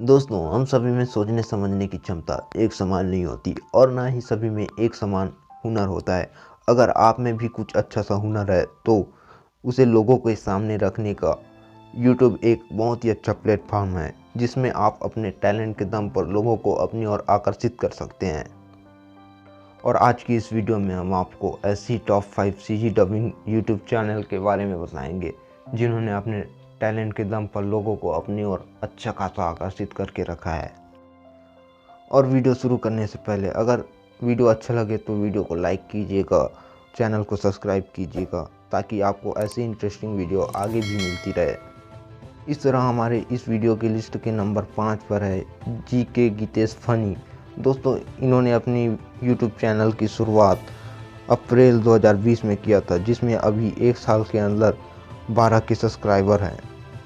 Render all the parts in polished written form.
दोस्तों, हम सभी में सोचने समझने की क्षमता एक समान नहीं होती और ना ही सभी में एक समान हुनर होता है। अगर आप में भी कुछ अच्छा सा हुनर है तो उसे लोगों के सामने रखने का यूट्यूब एक बहुत ही अच्छा प्लेटफॉर्म है, जिसमें आप अपने टैलेंट के दम पर लोगों को अपनी ओर आकर्षित कर सकते हैं। और आज की इस वीडियो में हम आपको ऐसी top 5 CG dubbing YouTube channel के बारे में बताएंगे जिन्होंने अपने टैलेंट के दम पर लोगों को अपनी ओर अच्छा खासा आकर्षित करके रखा है। और वीडियो शुरू करने से पहले अगर वीडियो अच्छा लगे तो वीडियो को लाइक कीजिएगा, चैनल को सब्सक्राइब कीजिएगा ताकि आपको ऐसी इंटरेस्टिंग वीडियो आगे भी मिलती रहे। इस तरह हमारे इस वीडियो की लिस्ट के नंबर 5 पर है जीके गीतेश फनी। दोस्तों, इन्होंने अपनी यूट्यूब चैनल की शुरुआत अप्रैल 2020 में किया था, जिसमें अभी एक साल के अंदर 12 के सब्सक्राइबर हैं।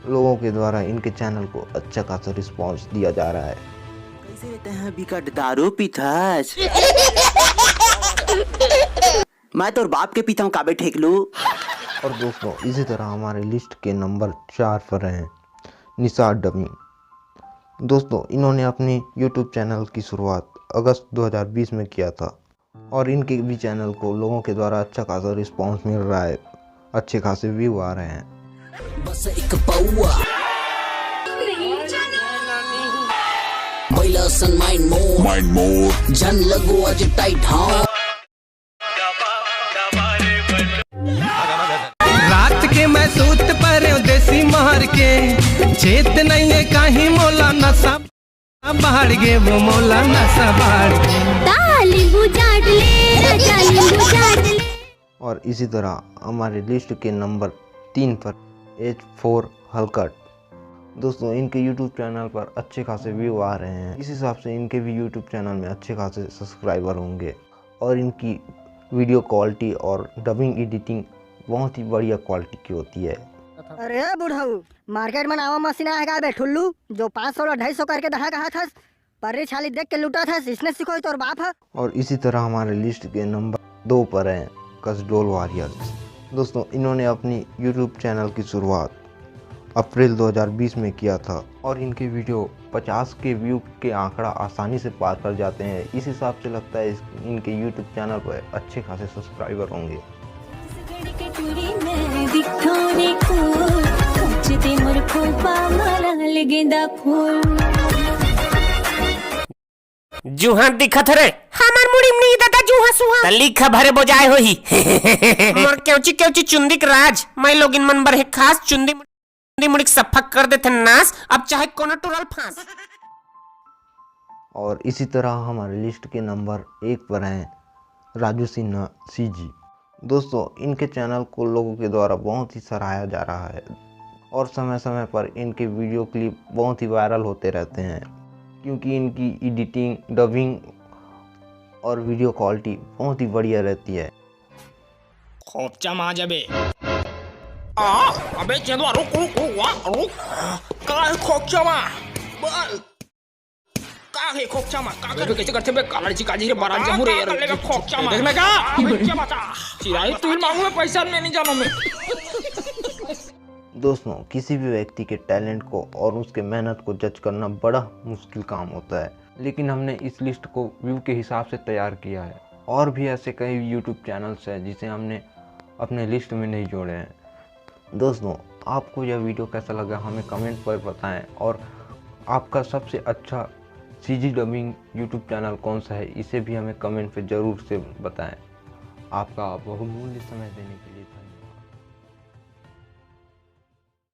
लोगों के द्वारा इनके चैनल को अच्छा खासा रिस्पांस दिया जा रहा है। कैसे रहते हैं बिकट दारू पीथास? मैं तो बाप के पीता हूँ, काबे ठेक लू। और दोस्तों, इसी तरह हमारे लिस्ट के नंबर 4 पर हैं निसार डबिंग। दोस्तों, इन्होंने अपनी यूट्यूब चैनल की शुरुआत अगस्त 2020 में किया था और इनके भी चैनल को लोगों के द्वारा अच्छा खासा रिस्पांस मिल रहा है, अच्छे खासे व्यू आ रहे हैं। बस एक पौआ बैलसन माइंड मोर जन लगो आज टाइट। हाँ, रात के मैं सूत पर देसी मार के चेत नहीं है कहीं मोला नशा बाहर गे वो मोला नशा बाहर गे। और इसी तरह हमारे लिस्ट के नंबर 3 पर H4 हलकट। दोस्तों, इनके YouTube चैनल पर अच्छे खासे व्यू आ रहे हैं। इस हिसाब से इनके भी YouTube चैनल में अच्छे खासे सब्सक्राइबर होंगे और इनकी वीडियो क्वालिटी और डबिंग एडिटिंग बहुत ही बढ़िया क्वालिटी की होती है। अरे बुढ़ऊ, मार्केट में नावा मशीन आएगा बैठुल्लू जो 500 और 250 करके दहा कहा था। पर्री छाली देख के लूटा था, इसने सिखोई तोर बाप है। और इसी तरह हमारे लिस्ट के नंबर 2 पर हैं कसडोल वॉरियर्स। दोस्तों, इन्होंने अपनी YouTube चैनल की शुरुआत अप्रैल 2020 में किया था और इनके वीडियो 50 के व्यू के आंकड़ा आसानी से पार कर जाते हैं। इस हिसाब से लगता है इनके YouTube चैनल पर अच्छे खासे सब्सक्राइबर होंगे। जुहा दिखत रे हमार मुड़ी में दादा जुहा सुहा तली खबरे बोजाए होही मोर केउची चुंदिक राज मैं लोगिन मन बर है खास चुंदी मुड़ी सफक कर देते नास, अब चाहे कोनो टुरल फांस। और इसी तरह हमारे लिस्ट के नंबर 1 पर हैं राजू सिन्हा सीजी। दोस्तों, इनके चैनल को लोगों के द्वारा बहुत ही सराहा जा रहा है और समय समय पर इनके वीडियो क्लिप बहुत ही वायरल होते रहते हैं, क्योंकि इनकी एडिटिंग, डबिंग और वीडियो क्वालिटी बहुत ही बढ़िया रहती है। खोपचा मा जाबे अबे चंदवा रुक का है खोपचा मा बोल का है खोपचा मा का कर कैसे करते बे कालची काजी रे बारात जमू रे यार खोपचा मा देख मैं का खोपचा मा चिराई तू मांगू मैं पैसा नहीं जानो मैं। दोस्तों, किसी भी व्यक्ति के टैलेंट को और उसके मेहनत को जज करना बड़ा मुश्किल काम होता है, लेकिन हमने इस लिस्ट को व्यू के हिसाब से तैयार किया है। और भी ऐसे कई यूट्यूब चैनल्स हैं जिसे हमने अपने लिस्ट में नहीं जोड़े हैं। दोस्तों, आपको यह वीडियो कैसा लगा हमें कमेंट पर बताएं और आपका सबसे अच्छा सीजी डबिंग यूट्यूब चैनल कौन सा है, इसे भी हमें कमेंट पे ज़रूर से बताएं। आपका बहुमूल्य समय देने के लिए धन्यवाद।